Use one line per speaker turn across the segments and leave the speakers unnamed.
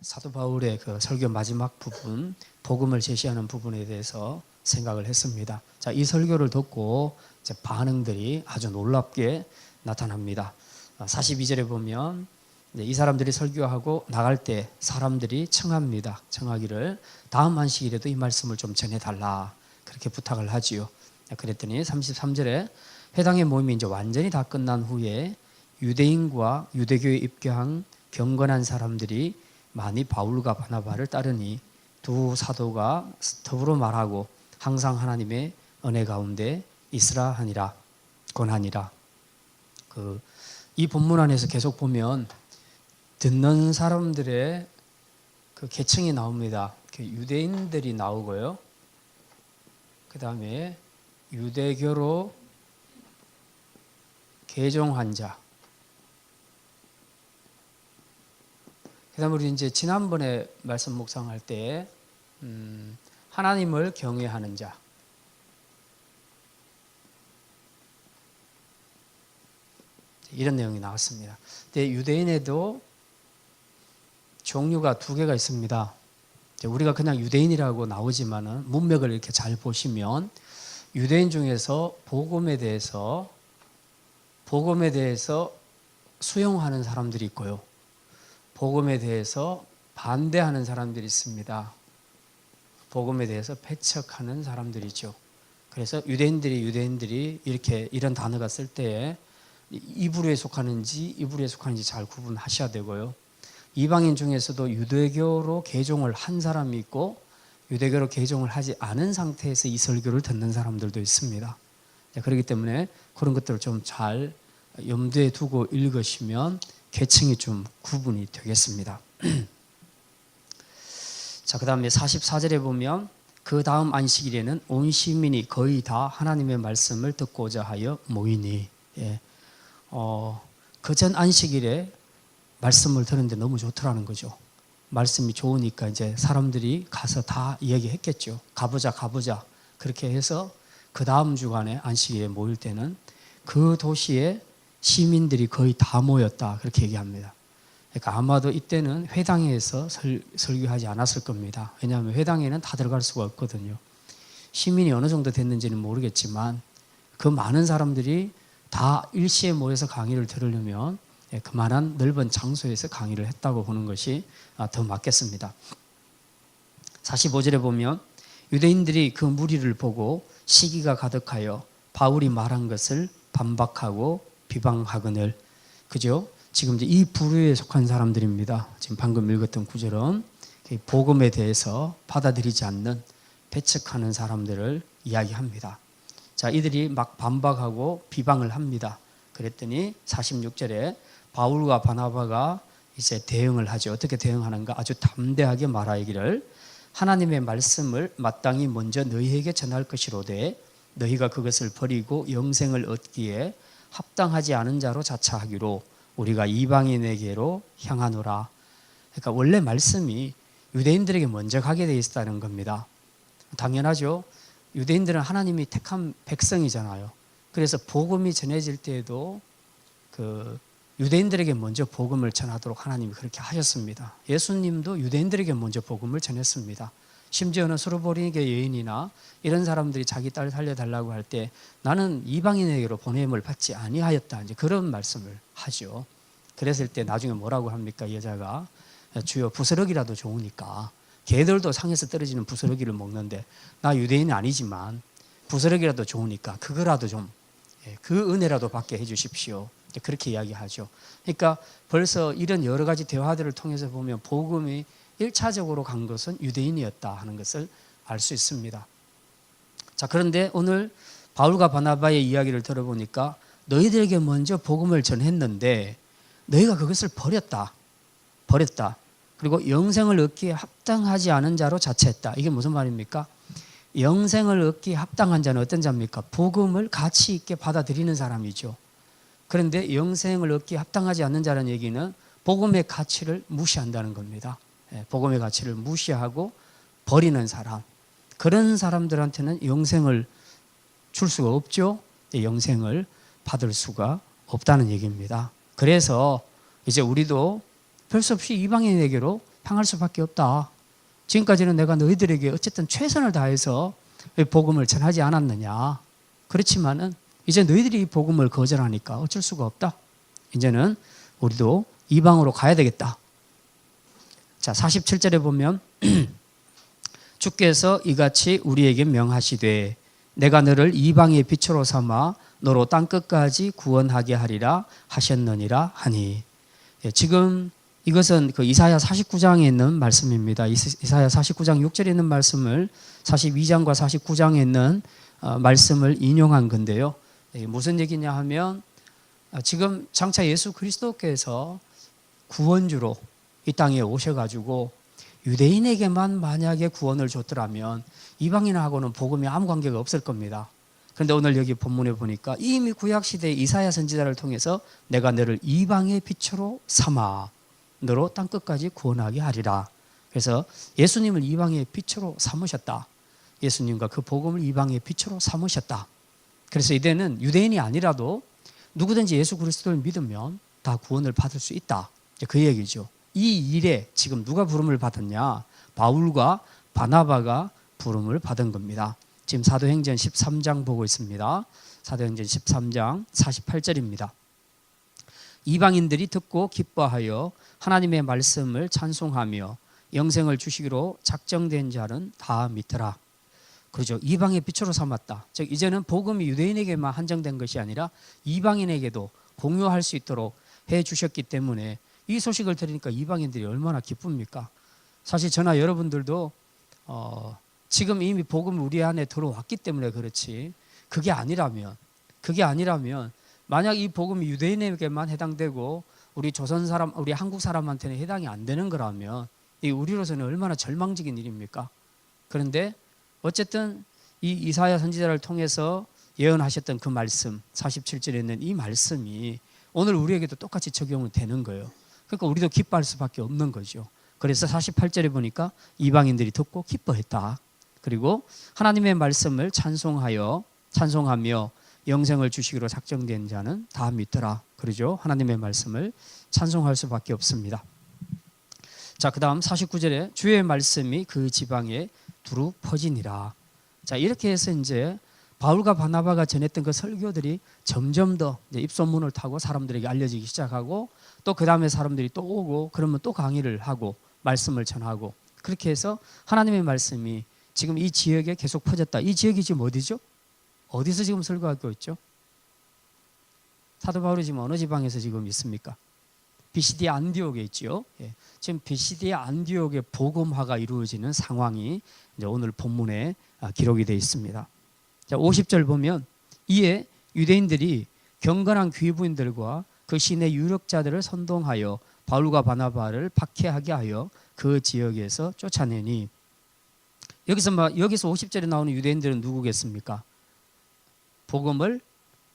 사도 바울의 그 설교 마지막 부분, 복음을 제시하는 부분에 대해서 생각을 했습니다. 자, 이 설교를 듣고 이제 반응들이 아주 놀랍게 나타납니다. 42절에 보면 이 사람들이 설교하고 나갈 때 사람들이 청합니다. 청하기를 다음 안식일에도 이 말씀을 좀 전해달라 그렇게 부탁을 하지요. 그랬더니 33절에 회당의 모임이 이제 완전히 다 끝난 후에 유대인과 유대교에 입교한 경건한 사람들이 많이 바울과 바나바를 따르니 두 사도가 더불어 말하고 항상 하나님의 은혜 가운데 있으라 하니라 권하니라. 이 본문 안에서 계속 보면 듣는 사람들의 그 계층이 나옵니다. 유대인들이 나오고요. 그 다음에 유대교로 개종한 자. 그다음 우리 이제 지난번에 말씀 묵상할 때 하나님을 경외하는 자, 이런 내용이 나왔습니다. 근데 유대인에도 종류가 두 개가 있습니다. 우리가 그냥 유대인이라고 나오지만은 문맥을 이렇게 잘 보시면 유대인 중에서 복음에 대해서 수용하는 사람들이 있고요. 복음에 대해서 반대하는 사람들이 있습니다. 복음에 대해서 배척하는 사람들이죠. 그래서 유대인들이 이렇게 이런 단어가 쓸 때에 이 부류에 속하는지 잘 구분하셔야 되고요. 이방인 중에서도 유대교로 개종을 한 사람이 있고 유대교로 개종을 하지 않은 상태에서 이 설교를 듣는 사람들도 있습니다. 그렇기 때문에 그런 것들을 좀 잘 염두에 두고 읽으시면 계층이 좀 구분이 되겠습니다. 자, 그 다음에 44절에 보면 그 다음 안식일에는 온 시민이 거의 다 하나님의 말씀을 듣고자 하여 모이니, 그 전 안식일에 말씀을 듣는데 너무 좋더라는 거죠. 말씀이 좋으니까 이제 사람들이 가서 다 이야기했겠죠. 가보자. 그렇게 해서 그 다음 주간에 안식일에 모일 때는 그 도시에 시민들이 거의 다 모였다 그렇게 얘기합니다. 그러니까 아마도 이때는 회당에서 설교하지 않았을 겁니다. 왜냐하면 회당에는 다 들어갈 수가 없거든요. 시민이 어느 정도 됐는지는 모르겠지만 그 많은 사람들이 다 일시에 모여서 강의를 들으려면 그만한 넓은 장소에서 강의를 했다고 보는 것이 더 맞겠습니다. 45절에 보면 유대인들이 그 무리를 보고 시기가 가득하여 바울이 말한 것을 반박하고 비방하거늘, 그죠? 지금 이제 이 부류에 속한 사람들입니다. 지금 방금 읽었던 구절은 복음에 대해서 받아들이지 않는 배척하는 사람들을 이야기합니다. 자, 이들이 막 반박하고 비방을 합니다. 그랬더니 46절에 바울과 바나바가 이제 대응을 하죠. 어떻게 대응하는가? 아주 담대하게 말하기를 하나님의 말씀을 마땅히 먼저 너희에게 전할 것이로되 너희가 그것을 버리고 영생을 얻기에 합당하지 않은 자로 자처하기로 우리가 이방인에게로 향하노라. 그러니까 원래 말씀이 유대인들에게 먼저 가게 돼 있다는 겁니다. 당연하죠. 유대인들은 하나님이 택한 백성이잖아요. 그래서 복음이 전해질 때에도 유대인들에게 먼저 복음을 전하도록 하나님이 그렇게 하셨습니다. 예수님도 유대인들에게 먼저 복음을 전했습니다. 심지어는 수르보니게 여인이나 이런 사람들이 자기 딸 살려달라고 할 때 나는 이방인에게로 보냄을 받지 아니하였다, 이제 그런 말씀을 하죠. 그랬을 때 나중에 뭐라고 합니까? 여자가 주여 부스러기라도 좋으니까, 개들도 상에서 떨어지는 부스러기를 먹는데 나 유대인은 아니지만 부스러기라도 좋으니까 그거라도 좀, 그 은혜라도 받게 해주십시오. 그렇게 이야기하죠. 그러니까 벌써 이런 여러 가지 대화들을 통해서 보면 복음이 1차적으로 간 것은 유대인이었다 하는 것을 알 수 있습니다. 자, 그런데 오늘 바울과 바나바의 이야기를 들어보니까 너희들에게 먼저 복음을 전했는데 너희가 그것을 버렸다. 그리고 영생을 얻기에 합당하지 않은 자로 자처했다. 이게 무슨 말입니까? 영생을 얻기에 합당한 자는 어떤 자입니까? 복음을 가치 있게 받아들이는 사람이죠. 그런데 영생을 얻기에 합당하지 않는 자라는 얘기는 복음의 가치를 무시한다는 겁니다. 복음의 가치를 무시하고 버리는 사람, 그런 사람들한테는 영생을 줄 수가 없죠. 영생을 받을 수가 없다는 얘기입니다. 그래서 이제 우리도 별 수 없이 이방인에게로 향할 수밖에 없다. 지금까지는 내가 너희들에게 어쨌든 최선을 다해서 복음을 전하지 않았느냐. 그렇지만은 이제 너희들이 이 복음을 거절하니까 어쩔 수가 없다. 이제는 우리도 이방으로 가야 되겠다. 자, 47절에 보면 주께서 이같이 우리에게 명하시되 내가 너를 이방의 빛으로 삼아 너로 땅끝까지 구원하게 하리라 하셨느니라 하니. 예, 지금 이것은 그 이사야 49장에 있는 말씀입니다. 이사야 49장 6절에 있는 말씀을 42장과 49장에 있는 말씀을 인용한 건데요. 무슨 얘기냐 하면 지금 장차 예수 그리스도께서 구원주로 이 땅에 오셔가지고 유대인에게만 만약에 구원을 줬더라면 이방인하고는 복음이 아무 관계가 없을 겁니다. 그런데 오늘 여기 본문에 보니까 이미 구약시대 이사야 선지자를 통해서 내가 너를 이방의 빛으로 삼아 너로 땅끝까지 구원하게 하리라. 그래서 예수님을 이방의 빛으로 삼으셨다. 예수님과 그 복음을 이방의 빛으로 삼으셨다. 그래서 이제는 유대인이 아니라도 누구든지 예수 그리스도를 믿으면 다 구원을 받을 수 있다. 그 얘기죠. 이 일에 지금 누가 부름을 받았냐? 바울과 바나바가 부름을 받은 겁니다. 지금 사도행전 13장 보고 있습니다. 사도행전 13장 48절입니다. 이방인들이 듣고 기뻐하여 하나님의 말씀을 찬송하며 영생을 주시기로 작정된 자는 다 믿더라. 그렇죠. 이방의 빛으로 삼았다. 즉 이제는 복음이 유대인에게만 한정된 것이 아니라 이방인에게도 공유할 수 있도록 해 주셨기 때문에 이 소식을 들으니까 이방인들이 얼마나 기쁩니까? 사실 저나 여러분들도 지금 이미 복음이 우리 안에 들어왔기 때문에 그렇지 그게 아니라면 만약 이 복음이 유대인에게만 해당되고 우리 조선 사람, 우리 한국 사람한테는 해당이 안 되는 거라면 이 우리로서는 얼마나 절망적인 일입니까? 그런데 어쨌든 이 이사야 선지자를 통해서 예언하셨던 그 말씀 47절에 있는 이 말씀이 오늘 우리에게도 똑같이 적용이 되는 거예요. 그러니까 우리도 기뻐할 수밖에 없는 거죠. 그래서 48절에 보니까 이방인들이 듣고 기뻐했다. 그리고 하나님의 말씀을 찬송하며 영생을 주시기로 작정된 자는 다 믿더라. 그러죠. 하나님의 말씀을 찬송할 수밖에 없습니다. 자, 그 다음 49절에 주의 말씀이 그 지방에 두루 퍼지니라. 자, 이렇게 해서 이제 바울과 바나바가 전했던 그 설교들이 점점 더 이제 입소문을 타고 사람들에게 알려지기 시작하고 또 그 다음에 사람들이 또 오고 그러면 또 강의를 하고 말씀을 전하고 그렇게 해서 하나님의 말씀이 지금 이 지역에 계속 퍼졌다. 이 지역이 지금 어디죠? 어디서 지금 설교하고 있죠? 사도 바울이 지금 어느 지방에서 지금 있습니까? 비시디아 안디옥에 있죠. 예. 지금 비시디아 안디옥의 복음화가 이루어지는 상황이 이제 오늘 본문에 기록이 되어 있습니다. 자, 50절 보면 이에 유대인들이 경건한 귀부인들과 그 시내 유력자들을 선동하여 바울과 바나바를 박해하게 하여 그 지역에서 쫓아내니 여기서 50절에 나오는 유대인들은 누구겠습니까? 복음을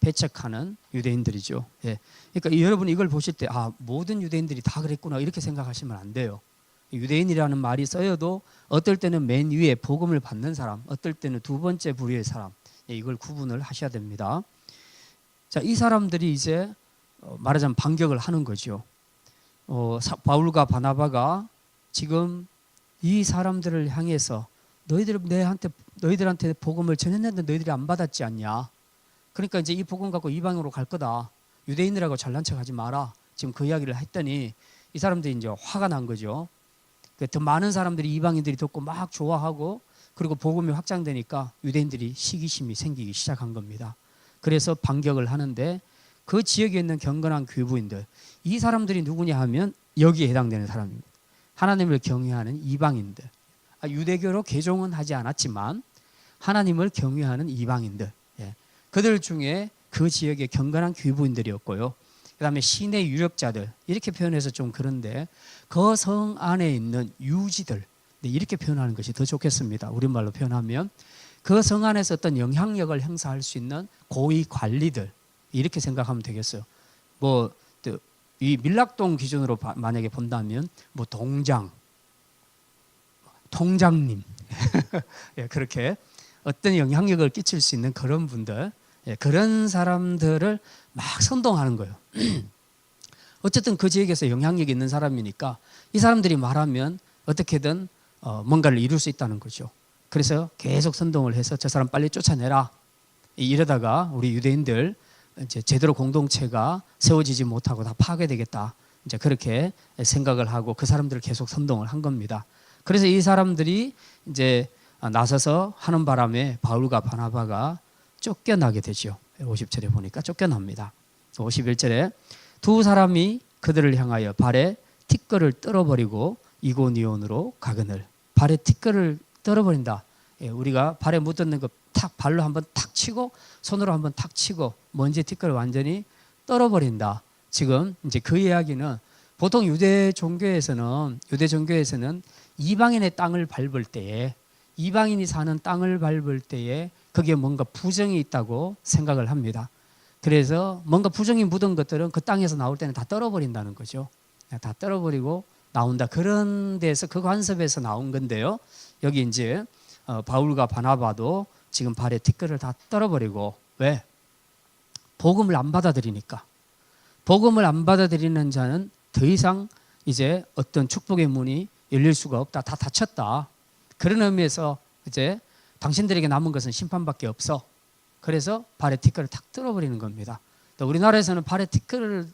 배척하는 유대인들이죠. 예. 그러니까 여러분 이걸 보실 때 모든 유대인들이 다 그랬구나 이렇게 생각하시면 안 돼요. 유대인이라는 말이 쓰여도 어떨 때는 맨 위에 복음을 받는 사람, 어떨 때는 두 번째 부류의 사람, 이걸 구분을 하셔야 됩니다. 자, 이 사람들이 이제 말하자면 반격을 하는 거죠. 바울과 바나바가 지금 이 사람들을 향해서 너희들한테 복음을 전했는데 너희들이 안 받았지 않냐? 그러니까 이제 이 복음 갖고 이방으로 갈 거다. 유대인이라고 잘난 척하지 마라. 지금 그 이야기를 했더니 이 사람들이 이제 화가 난 거죠. 더 많은 사람들이 이방인들이 듣고 막 좋아하고 그리고 복음이 확장되니까 유대인들이 시기심이 생기기 시작한 겁니다. 그래서 반격을 하는데 그 지역에 있는 경건한 귀부인들 이 사람들이 누구냐 하면 여기에 해당되는 사람입니다. 하나님을 경외하는 이방인들. 유대교로 개종은 하지 않았지만 하나님을 경외하는 이방인들. 그들 중에 그 지역의 경건한 귀부인들이었고요. 그 다음에 시내 유력자들 이렇게 표현해서 좀 그런데 그 성 안에 있는 유지들 이렇게 표현하는 것이 더 좋겠습니다. 우리말로 표현하면 그 성 안에서 어떤 영향력을 행사할 수 있는 고위 관리들 이렇게 생각하면 되겠어요. 이 밀락동 기준으로 만약에 본다면 동장, 통장님 그렇게 어떤 영향력을 끼칠 수 있는 그런 분들 그런 사람들을 막 선동하는 거예요. 어쨌든 그 지역에서 영향력이 있는 사람이니까 이 사람들이 말하면 어떻게든 뭔가를 이룰 수 있다는 거죠. 그래서 계속 선동을 해서 저 사람 빨리 쫓아내라. 이러다가 우리 유대인들 이제 제대로 공동체가 세워지지 못하고 다 파괴되겠다. 이제 그렇게 생각을 하고 그 사람들을 계속 선동을 한 겁니다. 그래서 이 사람들이 이제 나서서 하는 바람에 바울과 바나바가 쫓겨나게 되죠. 50절에 보니까 쫓겨납니다. 51절에 두 사람이 그들을 향하여 발에 티끌을 떨어버리고 이고니온으로 가거늘. 발에 티끌을 떨어버린다. 우리가 발에 묻었는 거 탁 발로 한번 탁 치고 손으로 한번 탁 치고 먼지 티끌을 완전히 떨어버린다. 지금 이제 그 이야기는 보통 유대 종교에서는 이방인의 땅을 밟을 때에 이방인이 사는 땅을 밟을 때에 거기에 뭔가 부정이 있다고 생각을 합니다. 그래서 뭔가 부정이 묻은 것들은 그 땅에서 나올 때는 다 떨어버린다는 거죠. 다 떨어버리고 나온다. 그런 데서 그 관습에서 나온 건데요. 여기 이제 바울과 바나바도 지금 발에 티끌을 다 떨어버리고 왜? 복음을 안 받아들이니까. 복음을 안 받아들이는 자는 더 이상 이제 어떤 축복의 문이 열릴 수가 없다. 다 닫혔다. 그런 의미에서 이제 당신들에게 남은 것은 심판밖에 없어. 그래서 발에 티끌을 탁 떨어버리는 겁니다. 또 우리나라에서는 발에 티끌을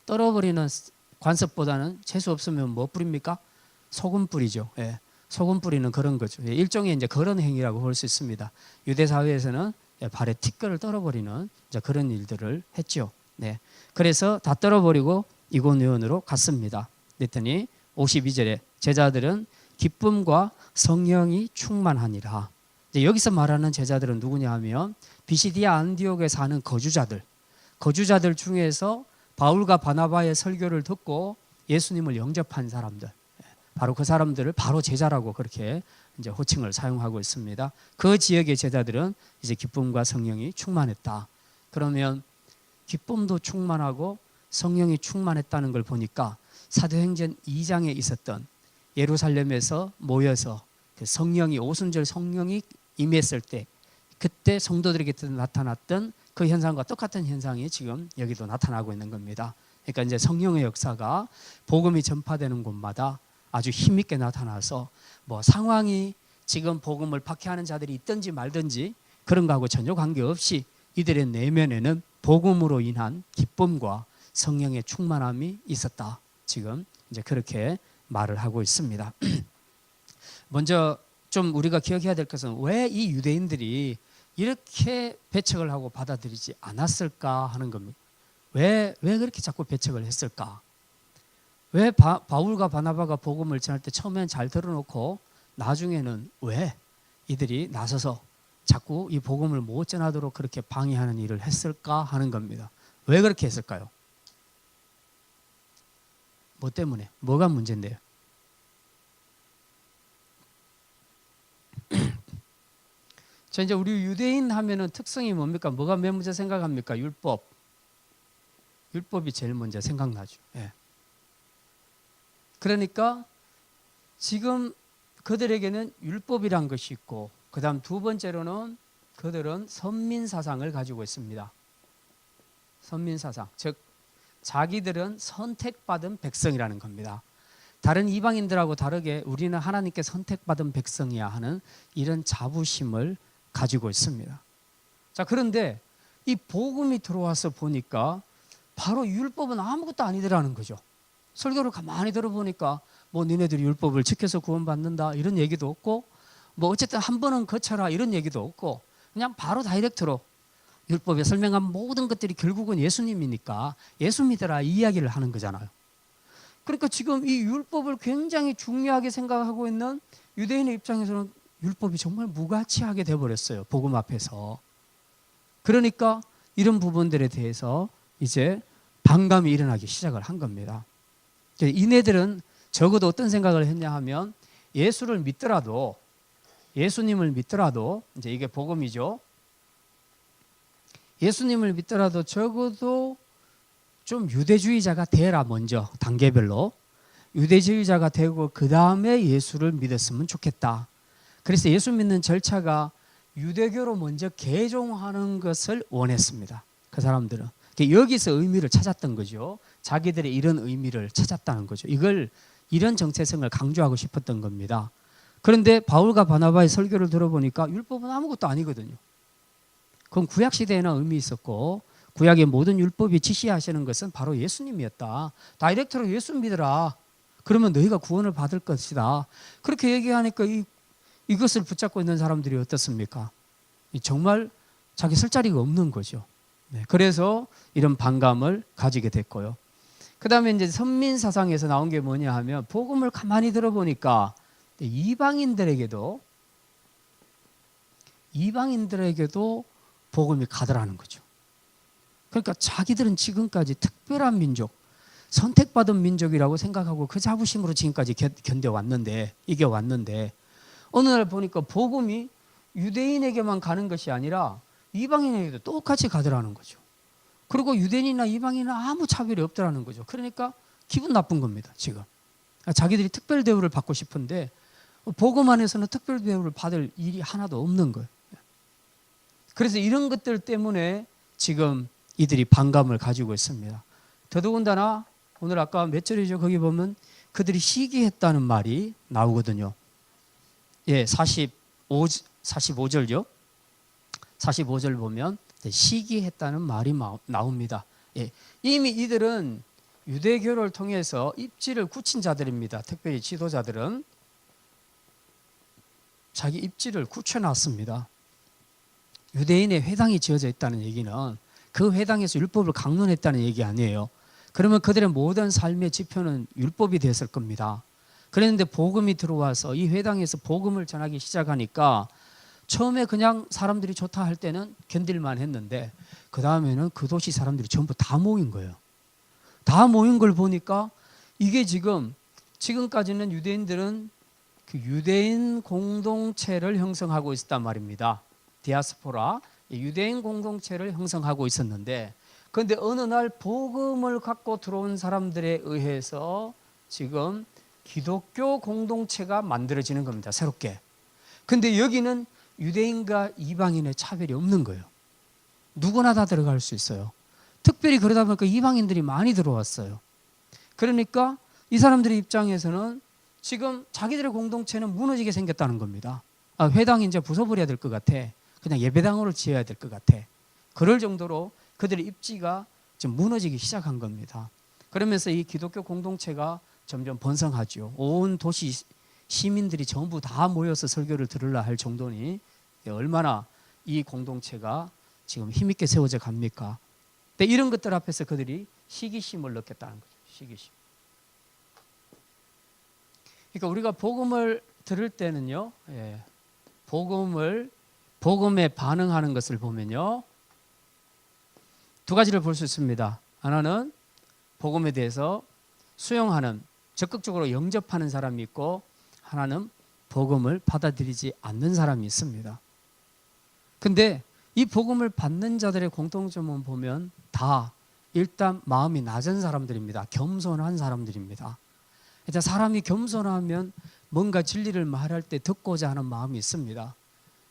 떨어버리는 관습보다는 재수 없으면 뭐 뿌립니까? 소금 뿌리죠. 예. 소금 뿌리는 그런 거죠. 일종의 이제 그런 행위라고 볼 수 있습니다. 유대 사회에서는 발에 티끌을 떨어버리는 이제 그런 일들을 했죠. 네. 그래서 다 떨어버리고 이고니온으로 갔습니다. 그랬더니 52절에 제자들은 기쁨과 성령이 충만하니라. 이제 여기서 말하는 제자들은 누구냐 하면 비시디아 안디옥에 사는 거주자들 중에서 바울과 바나바의 설교를 듣고 예수님을 영접한 사람들, 바로 그 사람들을 바로 제자라고 그렇게 이제 호칭을 사용하고 있습니다. 그 지역의 제자들은 이제 기쁨과 성령이 충만했다. 그러면 기쁨도 충만하고 성령이 충만했다는 걸 보니까 사도행전 2장에 있었던 예루살렘에서 모여서 그 성령이 오순절 성령이 임했을 때 그때 성도들에게 나타났던 그 현상과 똑같은 현상이 지금 여기도 나타나고 있는 겁니다. 그러니까 이제 성령의 역사가 복음이 전파되는 곳마다 아주 힘있게 나타나서 뭐 상황이 지금 복음을 박해하는 자들이 있든지 말든지 그런 거하고 전혀 관계없이 이들의 내면에는 복음으로 인한 기쁨과 성령의 충만함이 있었다. 지금 이제 그렇게 말을 하고 있습니다. 먼저 좀 우리가 기억해야 될 것은 왜 이 유대인들이 이렇게 배척을 하고 받아들이지 않았을까 하는 겁니다. 왜 그렇게 자꾸 배척을 했을까? 왜 바울과 바나바가 복음을 전할 때 처음엔 잘 들어놓고 나중에는 왜 이들이 나서서 자꾸 이 복음을 못 전하도록 그렇게 방해하는 일을 했을까 하는 겁니다. 왜 그렇게 했을까요? 뭐 때문에? 뭐가 문제인데요? 자, 이제 우리 유대인 하면은 특성이 뭡니까? 뭐가 맨 먼저 생각합니까? 율법이 제일 먼저 생각나죠. 예. 그러니까 지금 그들에게는 율법이란 것이 있고, 그 다음 두 번째로는 그들은 선민사상을 가지고 있습니다. 선민사상, 즉 자기들은 선택받은 백성이라는 겁니다. 다른 이방인들하고 다르게 우리는 하나님께 선택받은 백성이야 하는 이런 자부심을 가지고 있습니다. 자, 그런데 이 복음이 들어와서 보니까 바로 율법은 아무것도 아니더라는 거죠. 설교를 가만히 들어보니까 뭐 니네들이 율법을 지켜서 구원받는다 이런 얘기도 없고, 뭐 어쨌든 한 번은 거쳐라 이런 얘기도 없고, 그냥 바로 다이렉트로 율법에 설명한 모든 것들이 결국은 예수님이니까 예수 믿어라 이 이야기를 하는 거잖아요. 그러니까 지금 이 율법을 굉장히 중요하게 생각하고 있는 유대인의 입장에서는 율법이 정말 무가치하게 돼버렸어요. 복음 앞에서. 그러니까 이런 부분들에 대해서 이제 반감이 일어나기 시작을 한 겁니다. 이네들은 적어도 어떤 생각을 했냐 하면 예수님을 믿더라도 이제 이게 복음이죠. 예수님을 믿더라도 적어도 좀 유대주의자가 되라. 먼저 단계별로 유대주의자가 되고 그 다음에 예수를 믿었으면 좋겠다. 그래서 예수 믿는 절차가 유대교로 먼저 개종하는 것을 원했습니다. 그 사람들은 여기서 의미를 찾았던 거죠. 자기들의 이런 의미를 찾았다는 거죠. 이런 정체성을 강조하고 싶었던 겁니다. 그런데 바울과 바나바의 설교를 들어보니까 율법은 아무것도 아니거든요. 그건 구약 시대에나 의미 있었고 구약의 모든 율법이 지시하시는 것은 바로 예수님이었다. 다이렉트로 예수 믿으라. 그러면 너희가 구원을 받을 것이다. 그렇게 얘기하니까 이것을 붙잡고 있는 사람들이 어떻습니까? 정말 자기 쓸 자리가 없는 거죠. 네, 그래서 이런 반감을 가지게 됐고요. 그 다음에 이제 선민 사상에서 나온 게 뭐냐 하면 복음을 가만히 들어보니까 이방인들에게도 복음이 가더라는 거죠. 그러니까 자기들은 지금까지 특별한 민족, 선택받은 민족이라고 생각하고 그 자부심으로 지금까지 견뎌왔는데, 이겨왔는데 어느 날 보니까 복음이 유대인에게만 가는 것이 아니라 이방인에게도 똑같이 가더라는 거죠. 그리고 유대인이나 이방인은 아무 차별이 없더라는 거죠. 그러니까 기분 나쁜 겁니다, 지금. 자기들이 특별 대우를 받고 싶은데 복음 안에서는 특별 대우를 받을 일이 하나도 없는 거예요. 그래서 이런 것들 때문에 지금 이들이 반감을 가지고 있습니다. 더더군다나 오늘 아까 몇 절이죠? 거기 보면 그들이 시기했다는 말이 나오거든요. 예, 45절요. 45절 보면 시기했다는 말이 나옵니다. 예, 이미 이들은 유대교를 통해서 입지를 굳힌 자들입니다. 특별히 지도자들은 자기 입지를 굳혀놨습니다. 유대인의 회당이 지어져 있다는 얘기는 그 회당에서 율법을 강론했다는 얘기 아니에요. 그러면 그들의 모든 삶의 지표는 율법이 됐을 겁니다. 그랬는데 복음이 들어와서 이 회당에서 복음을 전하기 시작하니까 처음에 그냥 사람들이 좋다 할 때는 견딜만 했는데 그 다음에는 그 도시 사람들이 전부 다 모인 거예요. 다 모인 걸 보니까 이게 지금까지는 유대인들은 그 유대인 공동체를 형성하고 있었단 말입니다. 디아스포라, 유대인 공동체를 형성하고 있었는데 그런데 어느 날 복음을 갖고 들어온 사람들에 의해서 지금 기독교 공동체가 만들어지는 겁니다. 새롭게. 근데 여기는 유대인과 이방인의 차별이 없는 거예요. 누구나 다 들어갈 수 있어요. 특별히 그러다 보니까 이방인들이 많이 들어왔어요. 그러니까 이 사람들의 입장에서는 지금 자기들의 공동체는 무너지게 생겼다는 겁니다. 회당 이제 부숴버려야 될 것 같아. 그냥 예배당으로 지어야 될 것 같아. 그럴 정도로 그들의 입지가 지금 무너지기 시작한 겁니다. 그러면서 이 기독교 공동체가 점점 번성하죠. 온 도시 시민들이 전부 다 모여서 설교를 들으려 할 정도니 얼마나 이 공동체가 지금 힘있게 세워져 갑니까? 근데 이런 것들 앞에서 그들이 시기심을 느꼈다는 거죠. 시기심. 그러니까 우리가 복음을 들을 때는요, 복음에 반응하는 것을 보면요, 두 가지를 볼 수 있습니다. 하나는 복음에 대해서 수용하는, 적극적으로 영접하는 사람이 있고, 하나는 복음을 받아들이지 않는 사람이 있습니다. 근데 이 복음을 받는 자들의 공통점은 보면 다 일단 마음이 낮은 사람들입니다. 겸손한 사람들입니다. 일단 사람이 겸손하면 뭔가 진리를 말할 때 듣고자 하는 마음이 있습니다.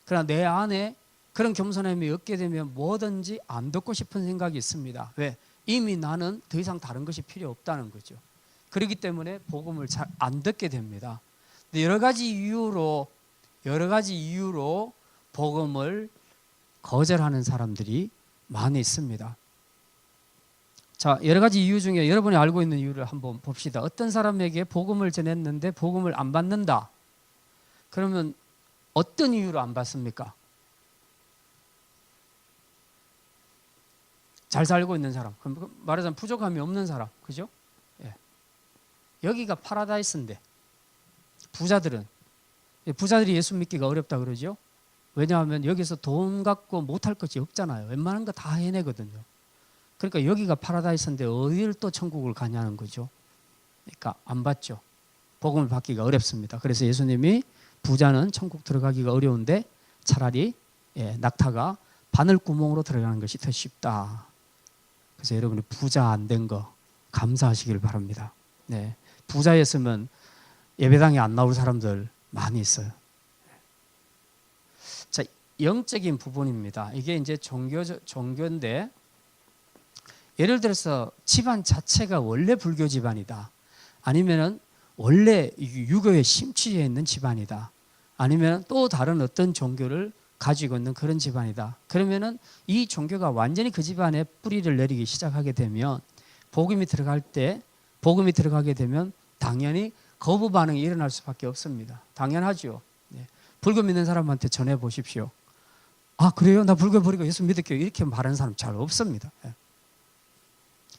그러나 내 안에 그런 겸손함이 없게 되면 뭐든지 안 듣고 싶은 생각이 있습니다. 왜? 이미 나는 더 이상 다른 것이 필요 없다는 거죠. 그렇기 때문에 복음을 잘 안 듣게 됩니다. 여러 가지 이유로 복음을 거절하는 사람들이 많이 있습니다. 자, 여러 가지 이유 중에 여러분이 알고 있는 이유를 한번 봅시다. 어떤 사람에게 복음을 전했는데 복음을 안 받는다. 그러면 어떤 이유로 안 받습니까? 잘 살고 있는 사람, 말하자면 부족함이 없는 사람, 그죠? 예. 여기가 파라다이스인데 부자들이 예수 믿기가 어렵다 그러죠? 왜냐하면 여기서 돈 갖고 못할 것이 없잖아요. 웬만한 거 다 해내거든요. 그러니까 여기가 파라다이스인데 어딜 또 천국을 가냐는 거죠. 그러니까 안 받죠. 복음을 받기가 어렵습니다. 그래서 예수님이 부자는 천국 들어가기가 어려운데 차라리 낙타가 바늘구멍으로 들어가는 것이 더 쉽다. 그래서 여러분이 부자 안 된 거 감사하시길 바랍니다. 네, 부자였으면 예배당에 안 나올 사람들 많이 있어요. 자, 영적인 부분입니다. 이게 이제 종교인데 예를 들어서 집안 자체가 원래 불교 집안이다. 아니면은 원래 유교에 심취해 있는 집안이다. 아니면 또 다른 어떤 종교를 가지고 있는 그런 집안이다. 그러면은 이 종교가 완전히 그 집안에 뿌리를 내리기 시작하게 되면 복음이 들어가게 되면 당연히 거부 반응이 일어날 수밖에 없습니다. 당연하죠. 네. 불교 믿는 사람한테 전해 보십시오. 아, 그래요? 나 불교 버리고 예수 믿을게요. 이렇게 말하는 사람 잘 없습니다. 네.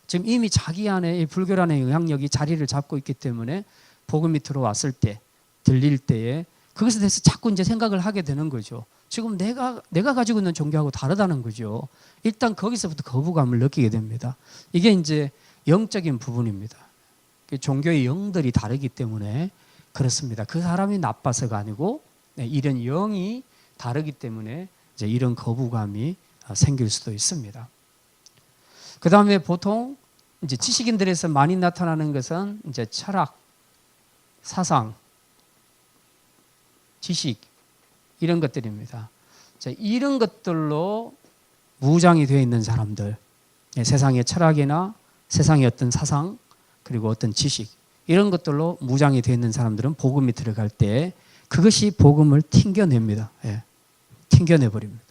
지금 이미 자기 안에 이 불교라는 영향력이 자리를 잡고 있기 때문에 복음이 들어왔을 때, 들릴 때에 그것에 대해서 자꾸 이제 생각을 하게 되는 거죠. 지금 내가 가지고 있는 종교하고 다르다는 거죠. 일단 거기서부터 거부감을 느끼게 됩니다. 이게 이제 영적인 부분입니다. 종교의 영들이 다르기 때문에 그렇습니다. 그 사람이 나빠서가 아니고 이런 영이 다르기 때문에 이제 이런 거부감이 생길 수도 있습니다. 그 다음에 보통 이제 지식인들에서 많이 나타나는 것은 이제 철학, 사상, 지식 이런 것들입니다. 자, 이런 것들로 무장이 되어 있는 사람들, 세상의 철학이나 세상의 어떤 사상 그리고 어떤 지식 이런 것들로 무장이 되어 있는 사람들은 복음이 들어갈 때 그것이 복음을 튕겨냅니다. 예, 튕겨내버립니다.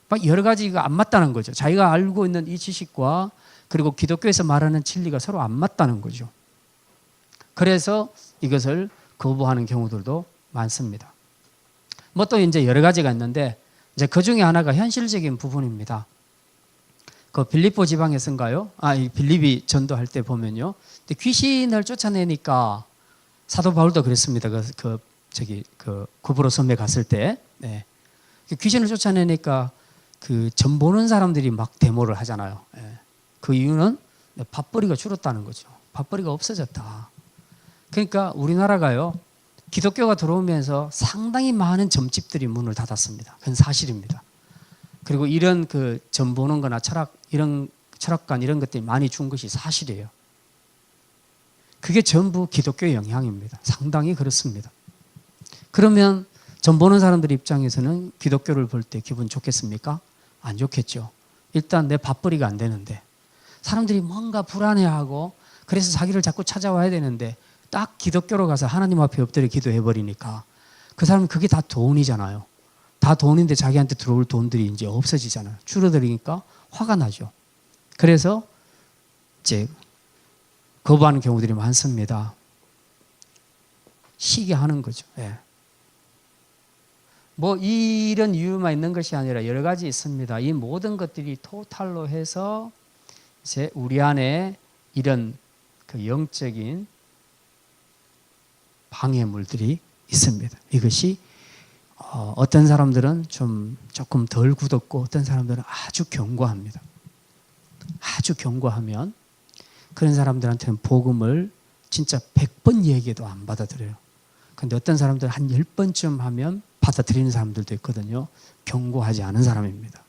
막 여러 가지가 안 맞다는 거죠. 자기가 알고 있는 이 지식과 그리고 기독교에서 말하는 진리가 서로 안 맞다는 거죠. 그래서 이것을 거부하는 경우들도 많습니다. 뭐 또 이제 여러 가지가 있는데 이제 그 중에 하나가 현실적인 부분입니다. 그 빌립보 지방에서인가요? 이 빌립이 전도할 때 보면요. 근데 귀신을 쫓아내니까 사도 바울도 그랬습니다. 그 구브로 섬에 갔을 때, 네. 귀신을 쫓아내니까 그 점 보는 사람들이 막 데모를 하잖아요. 네. 그 이유는 밥벌이가 줄었다는 거죠. 밥벌이가 없어졌다. 그러니까 우리나라가요. 기독교가 들어오면서 상당히 많은 점집들이 문을 닫았습니다. 그건 사실입니다. 그리고 이런 그 점 보는 거나 철학관 이런 것들이 많이 준 것이 사실이에요. 그게 전부 기독교의 영향입니다. 상당히 그렇습니다. 그러면 점 보는 사람들 입장에서는 기독교를 볼 때 기분 좋겠습니까? 안 좋겠죠. 일단 내 밥벌이가 안 되는데 사람들이 뭔가 불안해하고 그래서 자기를 자꾸 찾아와야 되는데 딱 기독교로 가서 하나님 앞에 엎드려 기도해버리니까 그 사람은 그게 다 돈이잖아요. 다 돈인데 자기한테 들어올 돈들이 이제 없어지잖아요. 줄어들으니까 화가 나죠. 그래서 이제 거부하는 경우들이 많습니다. 쉬게 하는 거죠. 예. 뭐 이런 이유만 있는 것이 아니라 여러 가지 있습니다. 이 모든 것들이 토탈로 해서 이제 우리 안에 이런 그 영적인 방해물들이 있습니다. 이것이 어떤 사람들은 조금 덜 굳었고 어떤 사람들은 아주 견고합니다. 아주 견고하면 그런 사람들한테는 복음을 진짜 100번 얘기해도 안 받아들여요. 그런데 어떤 사람들은 한 10번쯤 하면 받아들이는 사람들도 있거든요. 견고하지 않은 사람입니다.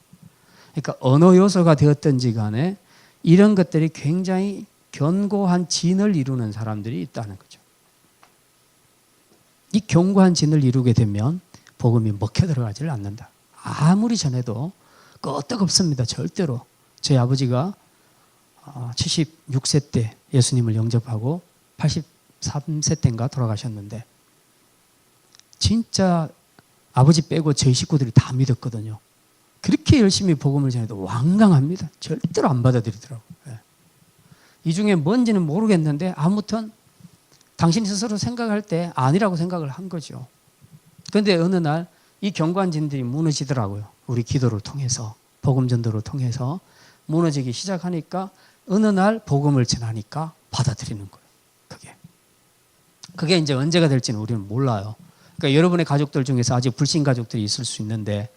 그러니까 어느 요소가 되었든지 간에 이런 것들이 굉장히 견고한 진을 이루는 사람들이 있다는 거죠. 이 견고한 진을 이루게 되면 복음이 먹혀 들어가지를 않는다. 아무리 전해도 끄떡없습니다. 절대로. 저희 아버지가 76세 때 예수님을 영접하고 83세 때인가 돌아가셨는데 진짜 아버지 빼고 저희 식구들이 다 믿었거든요. 그렇게 열심히 복음을 전해도 완강합니다. 절대로 안 받아들이더라고요. 이 중에 뭔지는 모르겠는데 아무튼 당신 스스로 생각할 때 아니라고 생각을 한 거죠. 그런데 어느 날 이 견고한 진들이 무너지더라고요. 우리 기도를 통해서, 복음 전도를 통해서 무너지기 시작하니까 어느 날 복음을 전하니까 받아들이는 거예요. 그게 이제 언제가 될지는 우리는 몰라요. 그러니까 여러분의 가족들 중에서 아직 불신 가족들이 있을 수 있는데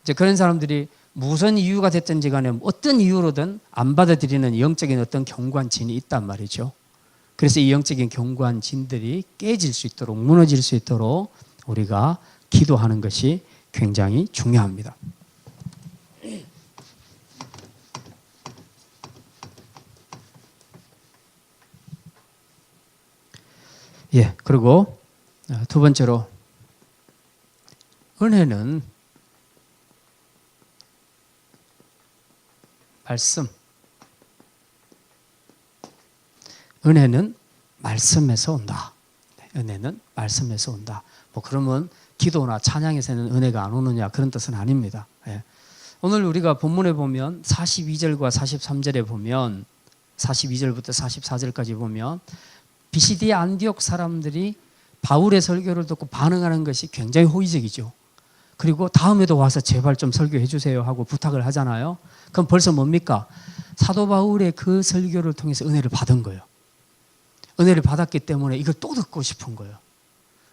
이제 그런 사람들이 무슨 이유가 됐든지 간에 어떤 이유로든 안 받아들이는 영적인 어떤 견고한 진이 있단 말이죠. 그래서 이 영적인 견고한 진들이 깨질 수 있도록 무너질 수 있도록 우리가 기도하는 것이 굉장히 중요합니다. 예, 그리고 두 번째로 은혜는 말씀, 은혜는 말씀에서 온다. 은혜는 말씀에서 온다. 뭐 그러면 기도나 찬양에서는 은혜가 안 오느냐 그런 뜻은 아닙니다. 오늘 우리가 본문에 보면 42절과 43절에 보면 42절부터 44절까지 보면 비시디아 안디옥 사람들이 바울의 설교를 듣고 반응하는 것이 굉장히 호의적이죠. 그리고 다음에도 와서 제발 좀 설교해 주세요 하고 부탁을 하잖아요. 그럼 벌써 뭡니까? 사도 바울의 그 설교를 통해서 은혜를 받은 거예요. 은혜를 받았기 때문에 이걸 또 듣고 싶은 거예요.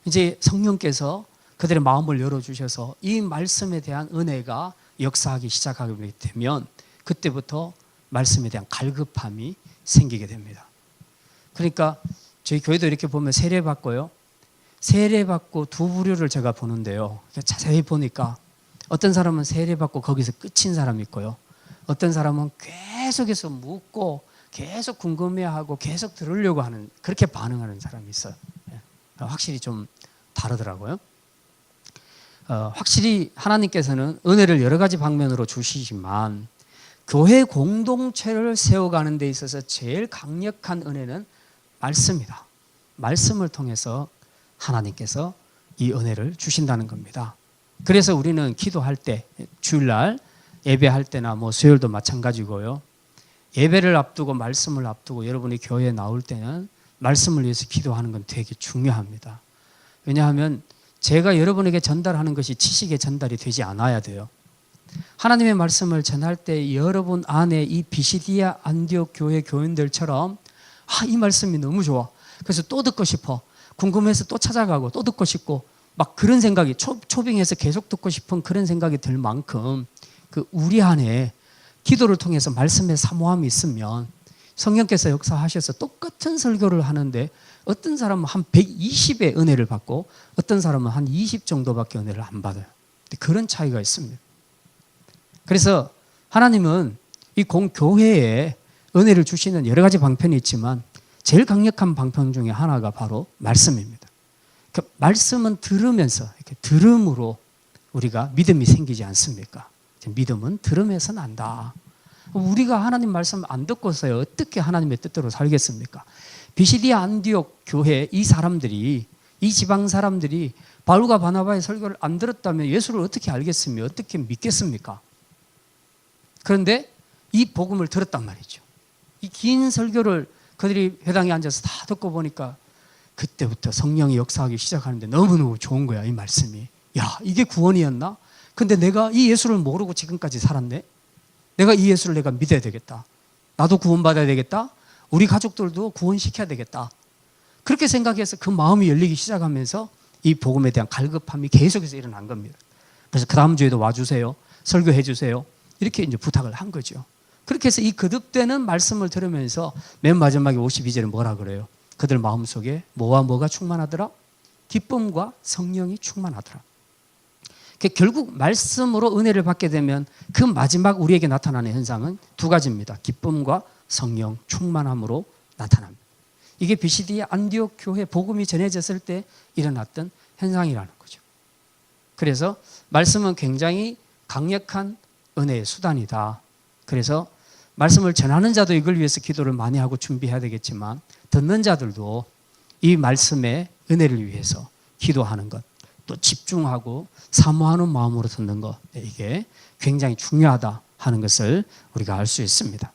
이제 성령께서 그들의 마음을 열어주셔서 이 말씀에 대한 은혜가 역사하기 시작하게 되면 그때부터 말씀에 대한 갈급함이 생기게 됩니다. 그러니까 저희 교회도 이렇게 보면 세례받고요. 세례받고 두 부류를 제가 보는데요. 자세히 보니까 어떤 사람은 세례받고 거기서 끝인 사람이 있고요. 어떤 사람은 계속해서 묻고 계속 궁금해하고 계속 들으려고 하는 그렇게 반응하는 사람이 있어요. 확실히 좀 다르더라고요. 확실히 하나님께서는 은혜를 여러 가지 방면으로 주시지만 교회 공동체를 세워가는 데 있어서 제일 강력한 은혜는 말씀이다. 말씀을 통해서 하나님께서 이 은혜를 주신다는 겁니다. 그래서 우리는 기도할 때 주일날 예배할 때나 뭐 수요일도 마찬가지고요. 예배를 앞두고 말씀을 앞두고 여러분이 교회에 나올 때는 말씀을 위해서 기도하는 건 되게 중요합니다. 왜냐하면 제가 여러분에게 전달하는 것이 지식의 전달이 되지 않아야 돼요. 하나님의 말씀을 전할 때 여러분 안에 이 비시디아 안디옥 교회 교인들처럼 이 말씀이 너무 좋아. 그래서 또 듣고 싶어. 궁금해서 또 찾아가고 또 듣고 싶고 막 그런 생각이 초빙해서 계속 듣고 싶은 그런 생각이 들 만큼 그 우리 안에 기도를 통해서 말씀의 사모함이 있으면 성령께서 역사하셔서 똑같은 설교를 하는데 어떤 사람은 한 120의 은혜를 받고 어떤 사람은 한 20 정도밖에 은혜를 안 받아요. 그런 차이가 있습니다. 그래서 하나님은 이 교회에 은혜를 주시는 여러 가지 방편이 있지만 제일 강력한 방편 중에 하나가 바로 말씀입니다. 그 말씀은 들으면서 이렇게 들음으로 우리가 믿음이 생기지 않습니까? 믿음은 들음에서 난다. 우리가 하나님 말씀 안 듣고서야 어떻게 하나님의 뜻대로 살겠습니까? 비시디아 안디옥 교회 이 사람들이 이 지방 사람들이 바울과 바나바의 설교를 안 들었다면 예수를 어떻게 알겠으며 어떻게 믿겠습니까? 그런데 이 복음을 들었단 말이죠. 이 긴 설교를 그들이 회당에 앉아서 다 듣고 보니까 그때부터 성령이 역사하기 시작하는데 너무너무 좋은 거야, 이 말씀이. 야, 이게 구원이었나? 근데 내가 이 예수를 모르고 지금까지 살았네? 내가 이 예수를 내가 믿어야 되겠다. 나도 구원받아야 되겠다. 우리 가족들도 구원시켜야 되겠다. 그렇게 생각해서 그 마음이 열리기 시작하면서 이 복음에 대한 갈급함이 계속해서 일어난 겁니다. 그래서 그 다음 주에도 와주세요. 설교해 주세요. 이렇게 이제 부탁을 한 거죠. 그렇게 해서 이 거듭되는 말씀을 들으면서 맨 마지막에 52절에 뭐라 그래요? 그들 마음속에 뭐와 뭐가 충만하더라? 기쁨과 성령이 충만하더라. 결국 말씀으로 은혜를 받게 되면 그 마지막 우리에게 나타나는 현상은 두 가지입니다. 기쁨과 성령 충만함으로 나타납니다. 이게 비시디아 안디옥 교회 복음이 전해졌을 때 일어났던 현상이라는 거죠. 그래서 말씀은 굉장히 강력한 은혜의 수단이다. 그래서 말씀을 전하는 자도 이걸 위해서 기도를 많이 하고 준비해야 되겠지만 듣는 자들도 이 말씀의 은혜를 위해서 기도하는 것, 또 집중하고 사모하는 마음으로 듣는 것, 이게 굉장히 중요하다 하는 것을 우리가 알 수 있습니다.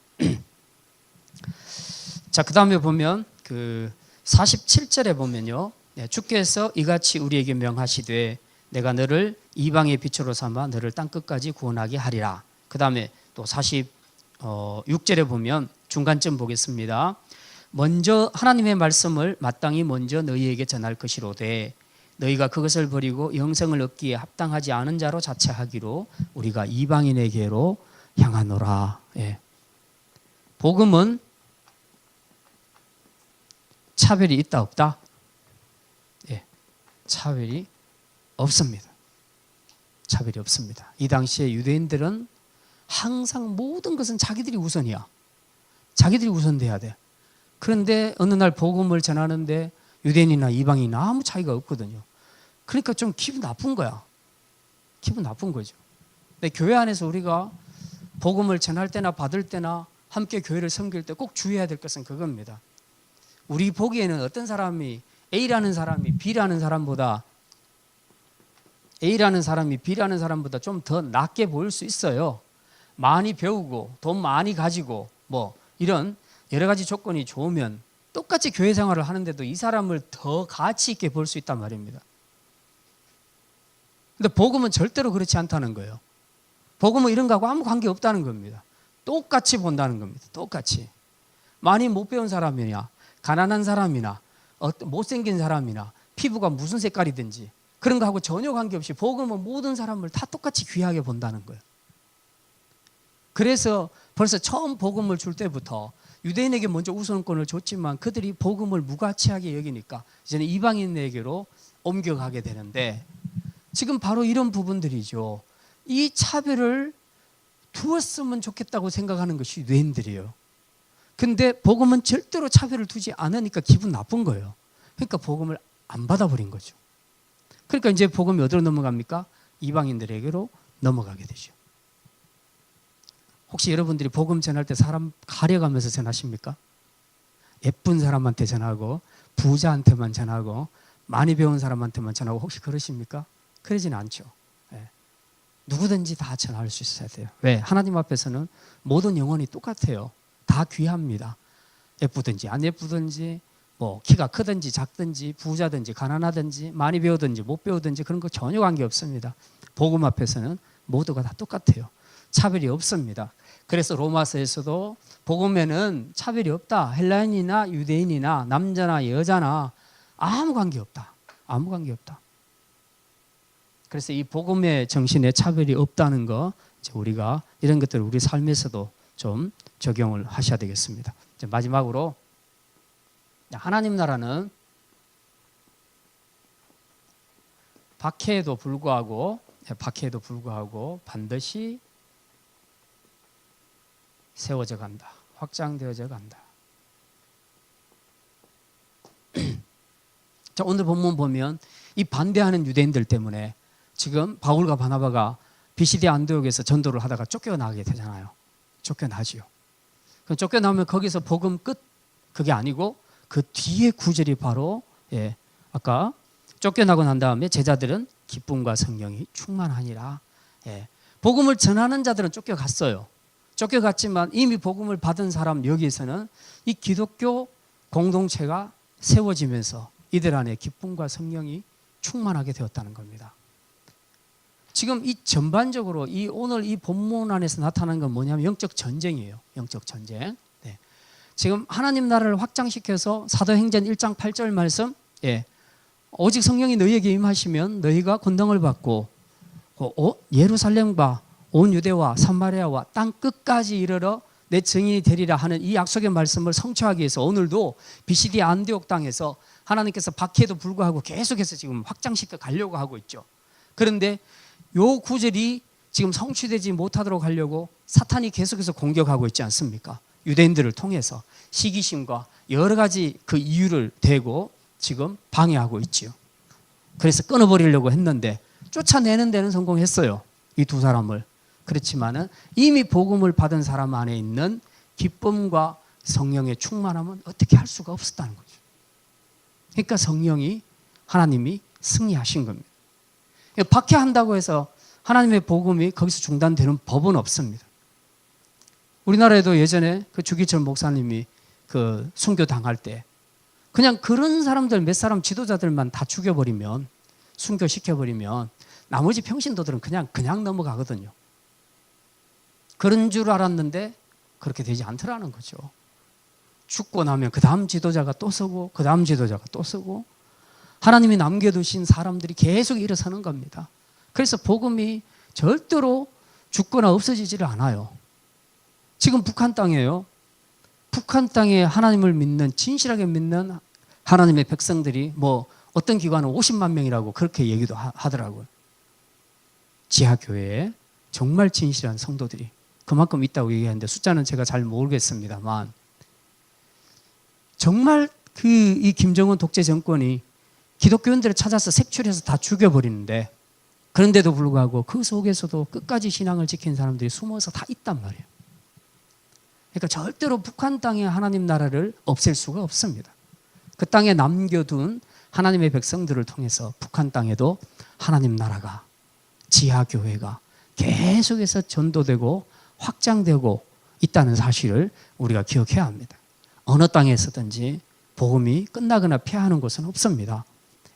자, 그 다음에 보면 그 47절에 보면요, 주께서 이같이 우리에게 명하시되 내가 너를 이방의 빛으로 삼아 너를 땅끝까지 구원하게 하리라. 그 다음에 또 46절에 보면 중간쯤 보겠습니다. 먼저 하나님의 말씀을 마땅히 먼저 너희에게 전할 것이로되 너희가 그것을 버리고 영생을 얻기에 합당하지 않은 자로 자처하기로 우리가 이방인에게로 향하노라. 예. 복음은 차별이 있다 없다? 예. 차별이 없습니다. 차별이 없습니다. 이 당시에 유대인들은 항상 모든 것은 자기들이 우선이야. 자기들이 우선돼야 돼. 그런데 어느 날 복음을 전하는데 유대인이나 이방인이나 아무 차이가 없거든요. 그러니까 좀 기분 나쁜 거야. 기분 나쁜 거죠. 근데 교회 안에서 우리가 복음을 전할 때나 받을 때나 함께 교회를 섬길 때 꼭 주의해야 될 것은 그겁니다. 우리 보기에는 어떤 사람이 A라는 사람이 B라는 사람보다 좀 더 낫게 보일 수 있어요. 많이 배우고 돈 많이 가지고 뭐 이런 여러 가지 조건이 좋으면 똑같이 교회 생활을 하는데도 이 사람을 더 가치 있게 볼 수 있단 말입니다. 근데 복음은 절대로 그렇지 않다는 거예요. 복음은 이런 거하고 아무 관계 없다는 겁니다. 똑같이 본다는 겁니다. 똑같이. 많이 못 배운 사람이냐, 가난한 사람이나 못생긴 사람이나 피부가 무슨 색깔이든지 그런 거하고 전혀 관계없이 복음은 모든 사람을 다 똑같이 귀하게 본다는 거예요. 그래서 벌써 처음 복음을 줄 때부터 유대인에게 먼저 우선권을 줬지만 그들이 복음을 무가치하게 여기니까 이제는 이방인에게로 옮겨가게 되는데 지금 바로 이런 부분들이죠. 이 차별을 두었으면 좋겠다고 생각하는 것이 유대인들이에요. 근데 복음은 절대로 차별을 두지 않으니까 기분 나쁜 거예요. 그러니까 복음을 안 받아버린 거죠. 그러니까 이제 복음이 어디로 넘어갑니까? 이방인들에게로 넘어가게 되죠. 혹시 여러분들이 복음 전할 때 사람 가려가면서 전하십니까? 예쁜 사람한테 전하고 부자한테만 전하고 많이 배운 사람한테만 전하고 혹시 그러십니까? 그러지는 않죠. 네. 누구든지 다 전할 수 있어야 돼요. 왜? 하나님 앞에서는 모든 영혼이 똑같아요. 다 귀합니다. 예쁘든지 안 예쁘든지 뭐 키가 크든지 작든지 부자든지 가난하든지 많이 배우든지 못 배우든지 그런 거 전혀 관계없습니다. 복음 앞에서는 모두가 다 똑같아요. 차별이 없습니다. 그래서 로마서에서도 복음에는 차별이 없다. 헬라인이나 유대인이나 남자나 여자나 아무 관계없다. 아무 관계없다. 그래서 이 복음의 정신에 차별이 없다는 거 이제 우리가 이런 것들을 우리 삶에서도 좀 적용을 하셔야 되겠습니다. 이제 마지막으로 하나님 나라는 박해에도 불구하고 반드시 세워져 간다. 확장되어져 간다. 자, 오늘 본문 보면 이 반대하는 유대인들 때문에 지금 바울과 바나바가 비시디 안디옥에서 전도를 하다가 쫓겨나게 되잖아요. 쫓겨나지요. 그럼 쫓겨나면 거기서 복음 끝? 그게 아니고 그 뒤에 구절이 바로 아까 쫓겨나고 난 다음에 제자들은 기쁨과 성령이 충만하니라. 복음을 전하는 자들은 쫓겨갔어요. 쫓겨갔지만 이미 복음을 받은 사람 여기에서는 이 기독교 공동체가 세워지면서 이들 안에 기쁨과 성령이 충만하게 되었다는 겁니다. 지금 이 전반적으로 오늘 이 본문 안에서 나타나는 건 뭐냐면 영적 전쟁이에요. 영적 전쟁. 네. 지금 하나님 나라를 확장시켜서 사도행전 1장 8절 말씀, 오직 성령이 너희에게 임하시면 너희가 권능을 받고 예루살렘과 온 유대와 사마리아와 땅 끝까지 이르러 내 증인이 되리라 하는 이 약속의 말씀을 성취하기 위해서 오늘도 비시디 안디옥 땅에서 하나님께서 박해에도 불구하고 계속해서 지금 확장시켜 가려고 하고 있죠. 그런데 요 구절이 지금 성취되지 못하도록 하려고 사탄이 계속해서 공격하고 있지 않습니까? 유대인들을 통해서 시기심과 여러 가지 그 이유를 대고 지금 방해하고 있지요. 그래서 끊어버리려고 했는데 쫓아내는 데는 성공했어요. 이 두 사람을. 그렇지만은 이미 복음을 받은 사람 안에 있는 기쁨과 성령의 충만함은 어떻게 할 수가 없었다는 거죠. 그러니까 성령이 하나님이 승리하신 겁니다. 박해한다고 해서 하나님의 복음이 거기서 중단되는 법은 없습니다. 우리나라에도 예전에 그 주기철 목사님이 그 순교 당할 때 그냥 그런 사람들 몇 사람 지도자들만 다 죽여버리면 순교시켜버리면 나머지 평신도들은 그냥 넘어가거든요. 그런 줄 알았는데 그렇게 되지 않더라는 거죠. 죽고 나면 그 다음 지도자가 또 서고 그 다음 지도자가 또 서고 하나님이 남겨두신 사람들이 계속 일어서는 겁니다. 그래서 복음이 절대로 죽거나 없어지지를 않아요. 지금 북한 땅이에요. 북한 땅에 하나님을 믿는 진실하게 믿는 하나님의 백성들이 뭐 어떤 기관은 50만 명이라고 그렇게 얘기도 하더라고요. 지하교회에 정말 진실한 성도들이 그만큼 있다고 얘기하는데 숫자는 제가 잘 모르겠습니다만 정말 이 김정은 독재 정권이 기독교인들을 찾아서 색출해서 다 죽여버리는데 그런데도 불구하고 그 속에서도 끝까지 신앙을 지킨 사람들이 숨어서 다 있단 말이에요. 그러니까 절대로 북한 땅의 하나님 나라를 없앨 수가 없습니다. 그 땅에 남겨둔 하나님의 백성들을 통해서 북한 땅에도 하나님 나라가, 지하교회가 계속해서 전도되고 확장되고 있다는 사실을 우리가 기억해야 합니다. 어느 땅에서든지 복음이 끝나거나 폐하는 곳은 없습니다.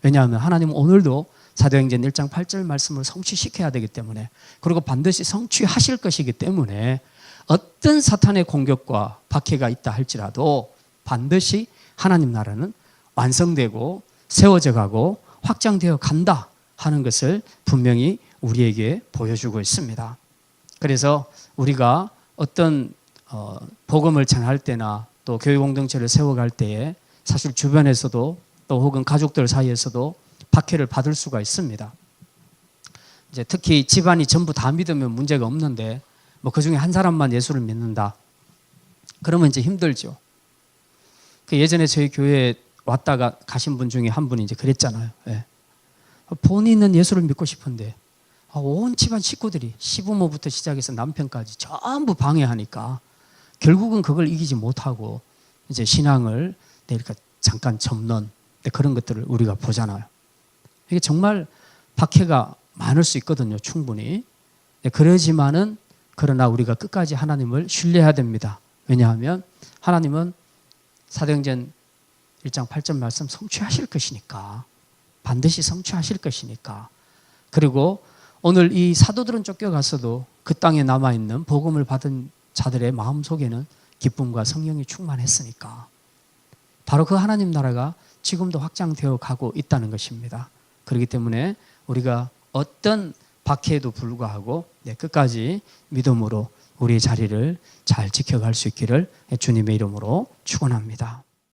왜냐하면 하나님은 오늘도 사도행전 1장 8절 말씀을 성취시켜야 되기 때문에, 그리고 반드시 성취하실 것이기 때문에 어떤 사탄의 공격과 박해가 있다 할지라도 반드시 하나님 나라는 완성되고 세워져 가고 확장되어 간다 하는 것을 분명히 우리에게 보여주고 있습니다. 그래서 우리가 어떤 복음을 전할 때나 또 교회 공동체를 세워갈 때에 사실 주변에서도 또 혹은 가족들 사이에서도 박해를 받을 수가 있습니다. 이제 특히 집안이 전부 다 믿으면 문제가 없는데 뭐 그 중에 한 사람만 예수를 믿는다. 그러면 이제 힘들죠. 그 예전에 저희 교회에 왔다가 가신 분 중에 한 분이 이제 그랬잖아요. 예. 본인은 예수를 믿고 싶은데 온 집안 식구들이 시부모부터 시작해서 남편까지 전부 방해하니까 결국은 그걸 이기지 못하고 이제 신앙을 이렇게 잠깐 접는 그런 것들을 우리가 보잖아요. 이게 정말 박해가 많을 수 있거든요, 충분히. 그러지만은 그러나 우리가 끝까지 하나님을 신뢰해야 됩니다. 왜냐하면 하나님은 사도행전 1장 8절 말씀 성취하실 것이니까, 반드시 성취하실 것이니까. 그리고 오늘 이 사도들은 쫓겨갔어도 그 땅에 남아있는 복음을 받은 자들의 마음속에는 기쁨과 성령이 충만했으니까 바로 그 하나님 나라가 지금도 확장되어 가고 있다는 것입니다. 그렇기 때문에 우리가 어떤 박해에도 불구하고 끝까지 믿음으로 우리의 자리를 잘 지켜갈 수 있기를 주님의 이름으로 축원합니다.